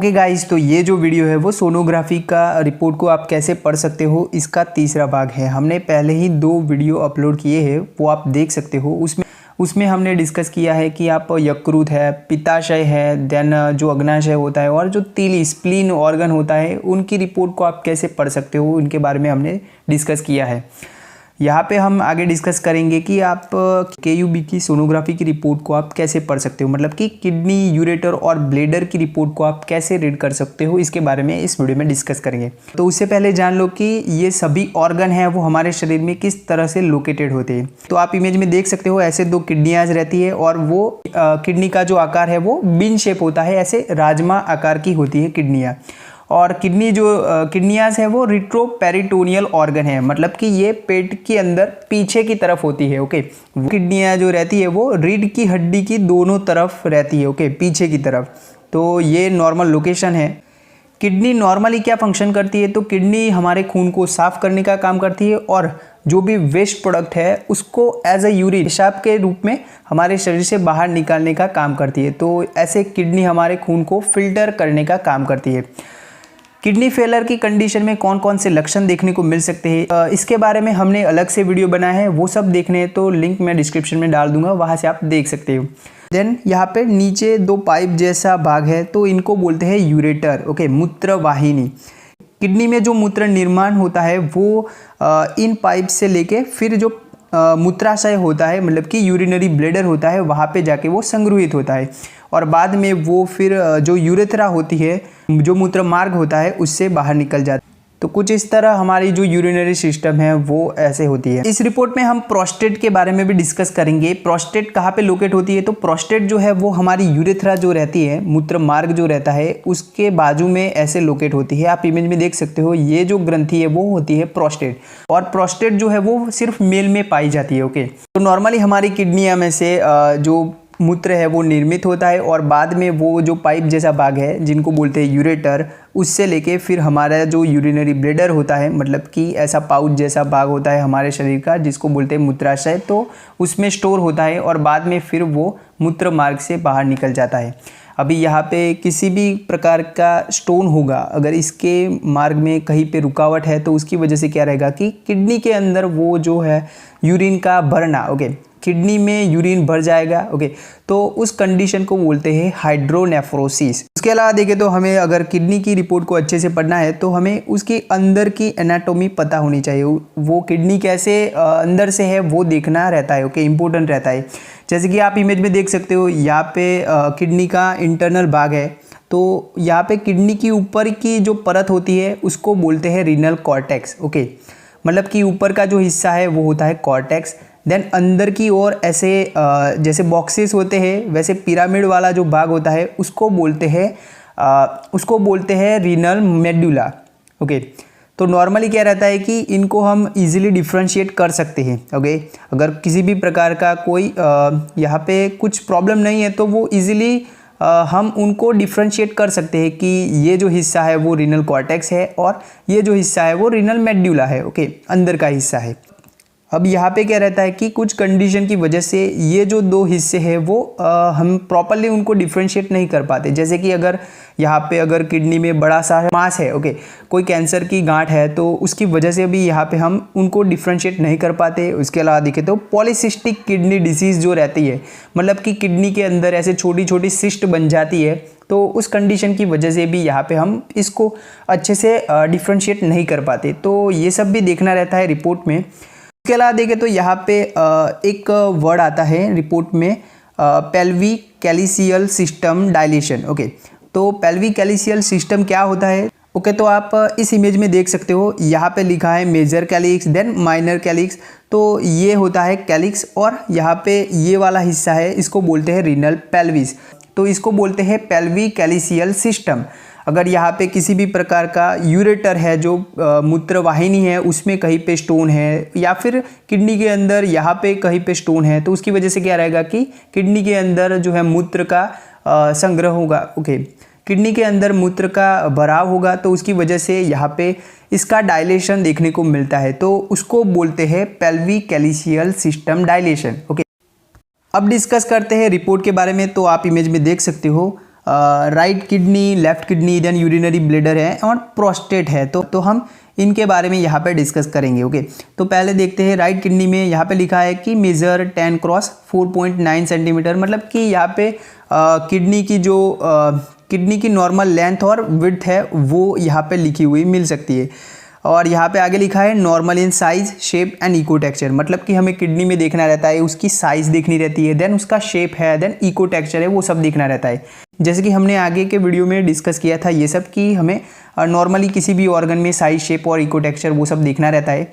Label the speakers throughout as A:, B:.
A: Okay guys, तो ये जो वीडियो है वो सोनोग्राफी का रिपोर्ट को आप कैसे पढ़ सकते हो इसका तीसरा भाग है। हमने पहले ही 2 वीडियो अपलोड किए हैं, वो आप देख सकते हो। उसमें हमने डिस्कस किया है कि आप यकृत है, पित्ताशय है, देन जो अग्नाशय होता है और जो तीली स्प्लीन ऑर्गन होता है उनकी रिपोर्ट को आप कैसे पढ़ सकते हो, उनके बारे में हमने डिस्कस किया है। यहाँ पे हम आगे डिस्कस करेंगे कि आप केयूबी की सोनोग्राफी की रिपोर्ट को आप कैसे पढ़ सकते हो, मतलब कि किडनी, यूरेटर और ब्लेडर की रिपोर्ट को आप कैसे रीड कर सकते हो, इसके बारे में इस वीडियो में डिस्कस करेंगे। तो उससे पहले जान लो कि ये सभी ऑर्गन हैं वो हमारे शरीर में किस तरह से लोकेटेड होते हैं। तो आप इमेज में देख सकते हो, ऐसे 2 किडनियाज रहती है और वो किडनी का जो आकार है वो बिन शेप होता है, ऐसे राजमा आकार की होती है किडनियाँ। और किडनियाज है वो रिट्रोपेरिटोनियल ऑर्गन है, मतलब कि ये पेट के अंदर पीछे की तरफ होती है। ओके, वो किडनियाँ जो रहती है वो रीढ़ की हड्डी की दोनों तरफ रहती है, ओके, पीछे की तरफ। तो ये नॉर्मल लोकेशन है। किडनी नॉर्मली क्या फंक्शन करती है, तो किडनी हमारे खून को साफ करने का काम करती है और जो भी वेस्ट प्रोडक्ट है उसको एज अ यूरिन, पेशाब के रूप में हमारे शरीर से बाहर निकालने का काम करती है। तो ऐसे किडनी हमारे खून को फिल्टर करने का काम करती है। किडनी फेलर की कंडीशन में कौन कौन से लक्षण देखने को मिल सकते हैं, इसके बारे में हमने अलग से वीडियो बनाया है, वो सब देखने हैं तो लिंक मैं डिस्क्रिप्शन में डाल दूंगा, वहाँ से आप देख सकते हो। देन यहाँ पे नीचे 2 पाइप जैसा भाग है, तो इनको बोलते हैं यूरेटर, ओके, मूत्र वाहिनी। किडनी में जो मूत्र निर्माण होता है वो इन पाइप से लेके फिर जो मूत्राशय होता है, मतलब कि यूरिनरी ब्लेडर होता है, वहाँ पे जाके वो संग्रहित होता है और बाद में वो फिर जो यूरेथ्रा होती है, जो मूत्र मार्ग होता है, उससे बाहर निकल जाता है। तो कुछ इस तरह हमारी जो यूरिनरी सिस्टम है वो ऐसे होती है। इस रिपोर्ट में हम प्रोस्टेट के बारे में भी डिस्कस करेंगे। प्रोस्टेट कहाँ पे लोकेट होती है, तो प्रोस्टेट जो है वो हमारी यूरेथ्रा जो रहती है, मूत्र मार्ग जो रहता है, उसके बाजू में ऐसे लोकेट होती है। आप इमेज में देख सकते हो, ये जो ग्रंथि है वो होती है प्रोस्टेट, और प्रोस्टेट जो है वो सिर्फ मेल में पाई जाती है। ओके, तो नॉर्मली हमारी किडनियाँ में से जो मूत्र है वो निर्मित होता है और बाद में वो जो पाइप जैसा भाग है जिनको बोलते हैं यूरेटर, उससे लेके फिर हमारा जो यूरिनरी ब्लेडर होता है, मतलब कि ऐसा पाउच जैसा भाग होता है हमारे शरीर का जिसको बोलते हैं मूत्राशय, तो उसमें स्टोर होता है और बाद में फिर वो मूत्र मार्ग से बाहर निकल जाता है। अभी यहाँ पे किसी भी प्रकार का स्टोन होगा, अगर इसके मार्ग में कहीं पे रुकावट है तो उसकी वजह से क्या रहेगा कि किडनी के अंदर वो जो है यूरिन का भरना, ओके, किडनी में यूरिन भर जाएगा। ओके, तो उस कंडीशन को बोलते हैं हाइड्रोनेफ्रोसिस। उसके अलावा देखें तो हमें अगर किडनी की रिपोर्ट को अच्छे से पढ़ना है तो हमें उसके अंदर की एनाटॉमी पता होनी चाहिए, वो किडनी कैसे अंदर से है वो देखना रहता है। ओके, इंपॉर्टेंट रहता है। जैसे कि आप इमेज में देख सकते हो, यहाँ पे किडनी का इंटरनल भाग है, तो यहाँ पे किडनी की ऊपर की जो परत होती है उसको बोलते हैं रीनल कॉर्टेक्स। ओके, मतलब कि ऊपर का जो हिस्सा है वो होता है कॉर्टेक्स। देन अंदर की ओर ऐसे जैसे बॉक्सेस होते हैं, वैसे पिरामिड वाला जो भाग होता है उसको बोलते हैं रीनल मेडुला। ओके, तो नॉर्मली क्या रहता है कि इनको हम इजीली डिफ्रेंशिएट कर सकते हैं। ओके, अगर किसी भी प्रकार का कोई यहाँ पे कुछ प्रॉब्लम नहीं है तो वो इजीली हम उनको डिफ्रेंशिएट कर सकते हैं कि ये जो हिस्सा है वो रीनल कॉर्टेक्स है और ये जो हिस्सा है वो रीनल मेडुला है। ओके, अंदर का हिस्सा है। अब यहाँ पे क्या रहता है कि कुछ कंडीशन की वजह से ये जो 2 हिस्से हैं वो हम प्रॉपरली उनको डिफ्रेंशिएट नहीं कर पाते। जैसे कि अगर यहाँ पे अगर किडनी में बड़ा सा मास है, ओके, कोई कैंसर की गांठ है, तो उसकी वजह से भी यहाँ पे हम उनको डिफ्रेंशिएट नहीं कर पाते। उसके अलावा देखें तो पॉलीसिस्टिक किडनी डिसीज़ जो रहती है, मतलब कि किडनी के अंदर ऐसे छोटी छोटी सिस्ट बन जाती है, तो उस कंडीशन की वजह से भी यहाँ पे हम इसको अच्छे से डिफ्रेंशिएट नहीं कर पाते। तो ये सब भी देखना रहता है रिपोर्ट में। इसके अलावा देखें तो यहाँ पे एक वर्ड आता है रिपोर्ट में, पेल्विक कैलिसियल सिस्टम डायलेशन। ओके, तो पेल्विक कैलिसियल सिस्टम क्या होता है? ओके, तो आप इस इमेज में देख सकते हो, यहाँ पे लिखा है major calyx then minor calyx. तो ये होता है कैलिक्स और यहाँ पे ये वाला हिस्सा है, इसको बोलते हैं रीनल पेल्विस, तो इसको बोलते हैं पेल्विक कैलिसियल सिस्टम। अगर यहाँ पे किसी भी प्रकार का यूरेटर है, जो मूत्र वाहिनी है, उसमें कहीं पे स्टोन है या फिर किडनी के अंदर यहाँ पे कहीं पे स्टोन है, तो उसकी वजह से क्या रहेगा कि किडनी के अंदर जो है मूत्र का संग्रह होगा। ओके, किडनी के अंदर मूत्र का भराव होगा, तो उसकी वजह से यहाँ पे इसका डायलेशन देखने को मिलता है, तो उसको बोलते हैं पेल्विक कैलिसियल सिस्टम डायलेशन। ओके, अब डिस्कस करते हैं रिपोर्ट के बारे में। तो आप इमेज में देख सकते हो, right kidney, left kidney, then urinary bladder है और प्रोस्टेट है। तो हम इनके बारे में यहाँ पे डिस्कस करेंगे। ओके, तो पहले देखते हैं राइट किडनी में। यहाँ पे लिखा है कि मेजर 10 क्रॉस 4.9 सेंटीमीटर, मतलब कि यहाँ पे किडनी की जो किडनी की नॉर्मल लेंथ और विड्थ है वो यहाँ पे लिखी हुई मिल सकती है। और यहाँ पे आगे लिखा है normal in size, shape and echo texture, मतलब कि हमें किडनी में देखना रहता है, उसकी साइज देखनी रहती है, देन उसका शेप है, देन इको टेक्सचर है, वो सब देखना रहता है। जैसे कि हमने आगे के वीडियो में डिस्कस किया था ये सब, कि हमें नॉर्मली किसी भी ऑर्गन में साइज, शेप और इको टेक्सचर वो सब देखना रहता है।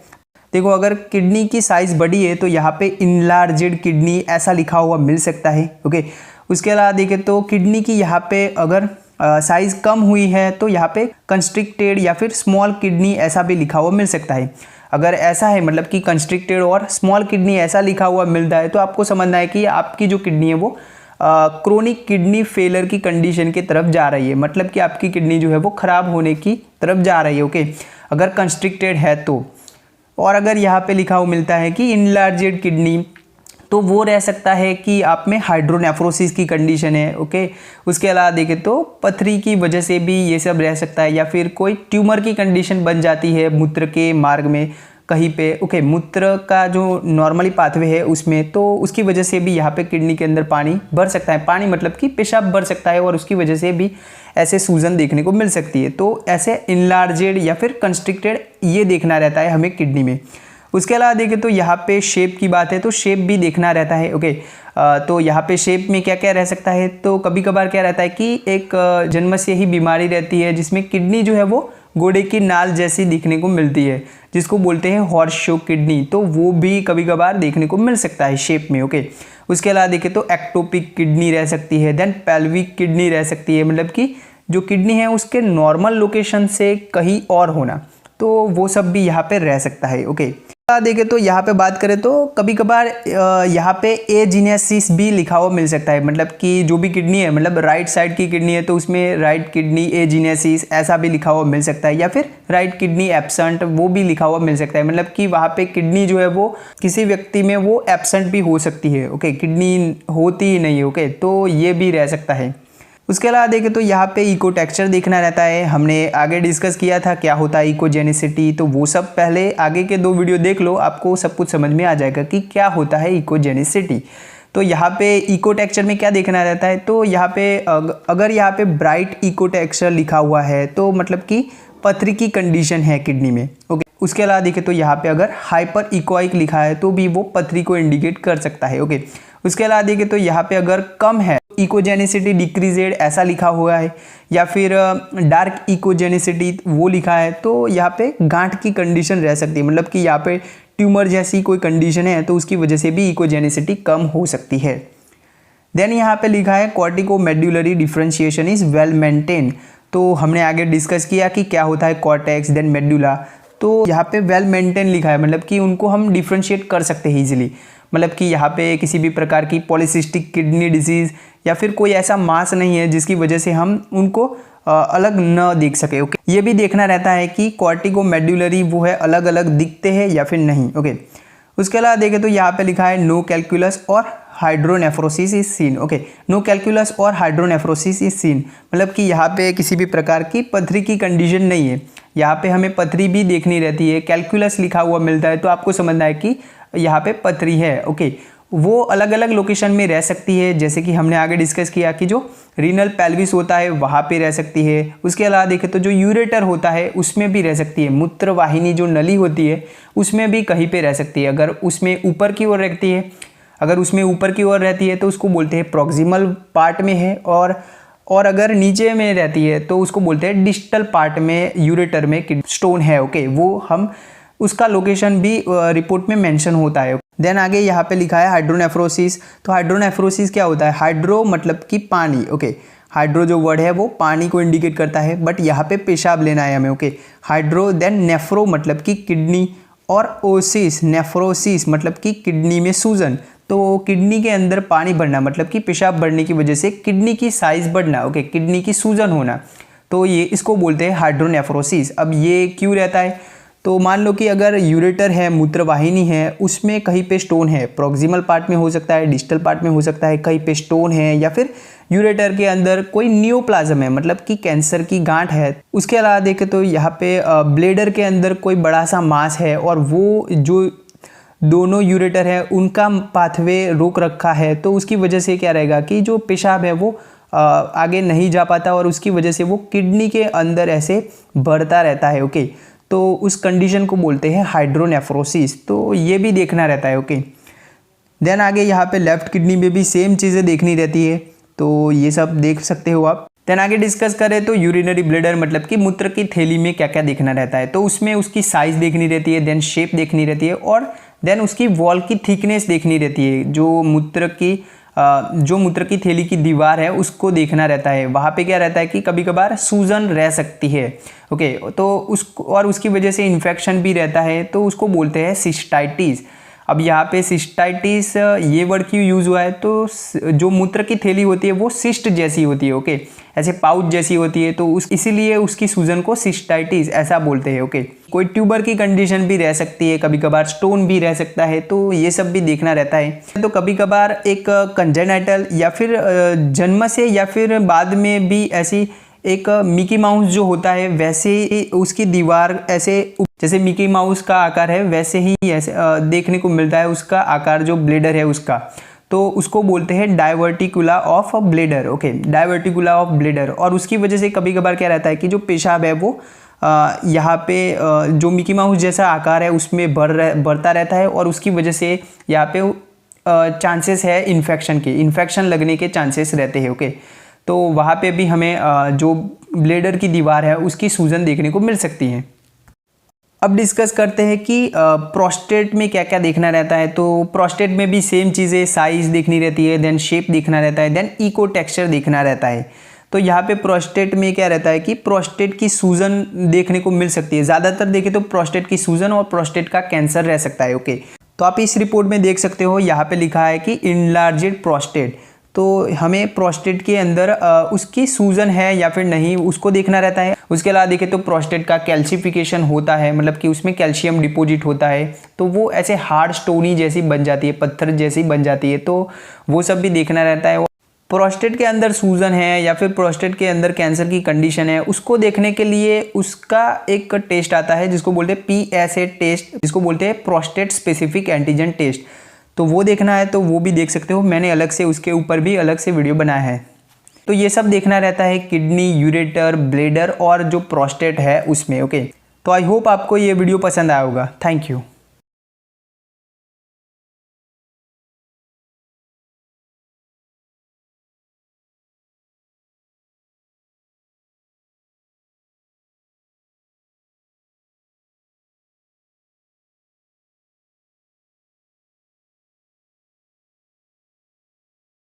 A: देखो, अगर किडनी की साइज बड़ी है तो यहाँ पे इनलार्जेड किडनी ऐसा लिखा हुआ मिल सकता है। ओके, उसके अलावा देखें तो किडनी की यहाँ पे अगर साइज कम हुई है तो यहाँ पे कंस्ट्रिक्टेड या फिर स्मॉल किडनी ऐसा भी लिखा हुआ मिल सकता है। अगर ऐसा है, मतलब कि कंस्ट्रिक्टेड और स्मॉल किडनी ऐसा लिखा हुआ मिलता है, तो आपको समझना है कि आपकी जो किडनी है वो क्रोनिक किडनी फेलर की कंडीशन की तरफ जा रही है, मतलब कि आपकी किडनी जो है वो ख़राब होने की तरफ जा रही है। ओके, अगर कंस्ट्रिक्टेड है तो। और अगर यहाँ पे लिखा हुआ मिलता है कि इनलार्जेड किडनी, तो वो रह सकता है कि आप में हाइड्रोनेफ्रोसिस की कंडीशन है। ओके, उसके अलावा देखें तो पथरी की वजह से भी ये सब रह सकता है, या फिर कोई ट्यूमर की कंडीशन बन जाती है मूत्र के मार्ग में कहीं पे। ओके, मूत्र का जो नॉर्मली पाथवे है उसमें, तो उसकी वजह से भी यहाँ पे किडनी के अंदर पानी भर सकता है। पानी मतलब कि पेशाब भर सकता है और उसकी वजह से भी ऐसे सूजन देखने को मिल सकती है। तो ऐसे इनलार्जेड या फिर कंस्ट्रिक्टेड ये देखना रहता है हमें किडनी में। उसके अलावा देखें तो यहाँ पे शेप की बात है, तो शेप भी देखना रहता है। ओके, तो यहाँ पे शेप में क्या क्या रह सकता है, तो कभी कभार क्या रहता है कि एक जन्म से ही बीमारी रहती है जिसमें किडनी जो है वो घोड़े की नाल जैसी दिखने को मिलती है, जिसको बोलते हैं हॉर्स शो किडनी, तो वो भी कभी कभार देखने को मिल सकता है शेप में। ओके, उसके अलावा देखें तो एक्टोपिक किडनी रह सकती है, देन पेल्विक किडनी रह सकती है, मतलब कि जो किडनी है उसके नॉर्मल लोकेशन से कहीं और होना, तो वो सब भी यहाँ पे रह सकता है। ओके, देखें तो यहाँ पे बात करें तो कभी कभार यहाँ पे एजीनेसिस भी लिखा हुआ मिल सकता है, मतलब कि जो भी किडनी है, मतलब राइट साइड की किडनी है तो उसमें राइट किडनी एजीनेसिस ऐसा भी लिखा हुआ मिल सकता है, या फिर राइट किडनी एब्सेंट वो भी लिखा हुआ मिल सकता है, मतलब कि वहाँ पे किडनी जो है वो किसी व्यक्ति में वो एब्सेंट भी हो सकती है। ओके, किडनी होती ही नहीं है। ओके, तो ये भी रह सकता है। उसके अलावा देखें तो यहाँ पे इको टेक्सचर देखना रहता है। हमने आगे डिस्कस किया था क्या होता है इकोजेनिसिटी, तो वो सब पहले आगे के 2 वीडियो देख लो, आपको सब कुछ समझ में आ जाएगा कि क्या होता है इकोजेनिसिटी। तो यहाँ पे इको टेक्सचर में क्या देखना रहता है, तो यहाँ पे अगर यहाँ पे ब्राइट इको टेक्सचर लिखा हुआ है तो मतलब कि पथरी की कंडीशन है किडनी में। ओके, उसके अलावा देखें तो यहाँ पे अगर हाइपर इकोइक लिखा है तो भी वो पथरी को इंडिकेट कर सकता है। ओके, उसके अलावा देखें तो यहाँ पे अगर कम है, इकोजेनिसिटी डिक्रीजेड ऐसा लिखा हुआ है, या फिर डार्क इकोजेनिसिटी वो लिखा है, तो यहाँ पे गांठ की कंडीशन रह सकती है, मतलब कि यहाँ पे ट्यूमर जैसी कोई कंडीशन है तो उसकी वजह से भी इकोजेनिसिटी कम हो सकती है। देन यहाँ पे लिखा है कॉर्टिकोमेड्युलरी डिफरेंशिएशन इज वेल मेंटेन, तो हमने आगे डिस्कस किया कि क्या होता है कॉर्टेक्स देन मेडुला, तो यहाँ पे वेल मेंटेन लिखा है, मतलब कि उनको हम डिफ्रेंशिएट कर सकते हैं ईजिली, मतलब कि यहाँ पे किसी भी प्रकार की पॉलीसिस्टिक किडनी डिजीज़ या फिर कोई ऐसा मास नहीं है जिसकी वजह से हम उनको अलग न देख सके। ओके, ये भी देखना रहता है कि कॉर्टिकोमेड्युलरी वो है अलग अलग दिखते हैं या फिर नहीं। ओके, उसके अलावा देखें तो यहाँ पे लिखा है नो कैलकुलस और hydronephrosis is seen. Okay, no calculus और हाइड्रोनेफ्रोसिस इज सीन, मतलब कि यहाँ पे किसी भी प्रकार की पथरी की कंडीशन नहीं है, यहाँ पे हमें पथरी भी देखनी रहती है। कैलकुलस लिखा हुआ मिलता है तो आपको समझना है कि यहाँ पे पथरी है। ओके, वो अलग अलग लोकेशन में रह सकती है, जैसे कि हमने आगे डिस्कस किया कि जो रीनल पेल्विस होता है वहाँ पे रह सकती है। उसके अलावा देखें तो जो यूरेटर होता है उसमें भी रह सकती है, मूत्र वाहिनी जो नली होती है उसमें भी कहीं पे रह सकती है। अगर उसमें ऊपर की ओर रहती है, अगर उसमें ऊपर की ओर रहती है तो उसको बोलते हैं प्रॉक्सिमल पार्ट में है, और अगर नीचे में रहती है तो उसको बोलते हैं डिस्टल पार्ट में, यूरेटर में स्टोन है। ओके, वो हम उसका लोकेशन भी रिपोर्ट में मेंशन होता है। देन आगे यहाँ पे लिखा है हाइड्रोनेफ्रोसिस, तो हाइड्रोनेफ्रोसिस क्या होता है, हाइड्रो मतलब कि पानी। ओके, हाइड्रो जो वर्ड है वो पानी को इंडिकेट करता है, बट यहाँ पे पेशाब लेना है हमें। ओके, हाइड्रो, देन नेफ्रो मतलब कि किडनी, और ओसिस नेफ्रोसिस मतलब कि किडनी में सूजन, तो किडनी के अंदर पानी बढ़ना मतलब कि पेशाब बढ़ने की वजह से किडनी की साइज बढ़ना। ओके, किडनी की सूजन होना, तो ये इसको बोलते हैं हाइड्रोनेफ्रोसिस। अब ये क्यों रहता है, तो मान लो कि अगर यूरेटर है, मूत्रवाहिनी है, उसमें कहीं पे स्टोन है, प्रॉक्सिमल पार्ट में हो सकता है, डिस्टल पार्ट में हो सकता है, कहीं पे स्टोन है, या फिर यूरेटर के अंदर कोई नियोप्लाज्म है, मतलब कि कैंसर की गांठ है। उसके अलावा देखें तो यहाँ पे ब्लेडर के अंदर कोई बड़ा सा मांस है और वो जो दोनों यूरेटर है उनका पाथवे रोक रखा है, तो उसकी वजह से क्या रहेगा कि जो पेशाब है वो आगे नहीं जा पाता और उसकी वजह से वो किडनी के अंदर ऐसे बढ़ता रहता है। ओके, तो उस कंडीशन को बोलते हैं हाइड्रोनेफ्रोसिस। तो ये भी देखना रहता है। ओके, देन आगे यहाँ पे लेफ्ट किडनी में भी सेम चीज़ें देखनी रहती है, तो ये सब देख सकते हो आप। देन आगे डिस्कस करें तो यूरिनरी ब्लैडर मतलब कि मूत्र की थैली में क्या क्या देखना रहता है, तो उसमें उसकी साइज देखनी रहती है, देन शेप देखनी रहती है और देन उसकी वॉल की थिकनेस देखनी रहती है। जो मूत्र की थैली की दीवार है उसको देखना रहता है। वहाँ पे क्या रहता है कि कभी कभार सूजन रह सकती है। ओके, तो उसकी वजह से इन्फेक्शन भी रहता है, तो उसको बोलते हैं सिस्टाइटिस। अब यहाँ पे सिस्टाइटिस ये वर्ड क्यों यूज़ हुआ है, तो जो मूत्र की थैली होती है वो सिस्ट जैसी होती है। ओके, ऐसे पाउच जैसी होती है, तो इसीलिए उसकी सूजन को सिस्टाइटिस ऐसा बोलते हैं। ओके, कोई ट्यूबर की कंडीशन भी रह सकती है, कभी कभार स्टोन भी रह सकता है, तो ये सब भी देखना रहता है। तो कभी कभार एक कंजेनाइटल या फिर जन्म से या फिर बाद में भी ऐसी एक मिकी माउस जो होता है वैसे उसकी दीवार ऐसे जैसे मिकी माउस का आकार है वैसे ही ऐसे देखने को मिलता है उसका आकार, जो ब्लेडर है उसका, तो उसको बोलते हैं diverticula of bladder. Okay, diverticula of bladder. और उसकी वजह से कभी कभार क्या रहता है कि जो पेशाब है वो यहाँ पे जो मिकी माउस जैसा आकार है उसमें बढ़ता रहता है और उसकी वजह से यहाँ पे चांसेस है इन्फेक्शन लगने के चांसेस रहते हैं। ओके, तो वहाँ पे भी हमें जो ब्लेडर की दीवार है उसकी सूजन देखने को मिल सकती है। अब डिस्कस करते हैं कि प्रोस्टेट में क्या क्या देखना रहता है। तो प्रोस्टेट में भी सेम चीज़ें, साइज देखनी रहती है, देन शेप देखना रहता है, देन इको टेक्सचर देखना रहता है। तो यहाँ पे प्रोस्टेट में क्या रहता है कि प्रोस्टेट की सूजन देखने को मिल सकती है। ज़्यादातर देखें तो प्रोस्टेट की सूजन और प्रोस्टेट का कैंसर रह सकता है। ओके, तो आप इस रिपोर्ट में देख सकते हो, यहाँ पे लिखा है कि इनलार्जेड प्रोस्टेट। तो हमें प्रोस्टेट के अंदर उसकी सूजन है या फिर नहीं उसको देखना रहता है। उसके अलावा देखें तो प्रोस्टेट का कैल्शिफिकेशन होता है, मतलब कि उसमें कैल्शियम डिपॉजिट होता है, तो वो ऐसे हार्ड स्टोनी जैसी बन जाती है, पत्थर जैसी बन जाती है, तो वो सब भी देखना रहता है। प्रोस्टेट के अंदर सूजन है या फिर प्रोस्टेट के अंदर कैंसर की कंडीशन है, उसको देखने के लिए उसका एक टेस्ट आता है जिसको बोलते हैं PSA टेस्ट, जिसको बोलते हैं प्रोस्टेट स्पेसिफिक एंटीजन टेस्ट। तो वो देखना है तो वो भी देख सकते हो, मैंने अलग से उसके ऊपर भी अलग से वीडियो बनाया है। तो ये सब देखना रहता है किडनी, यूरेटर, ब्लेडर और जो प्रोस्टेट है उसमें। ओके, तो आई होप आपको ये वीडियो पसंद आया होगा। Thank you.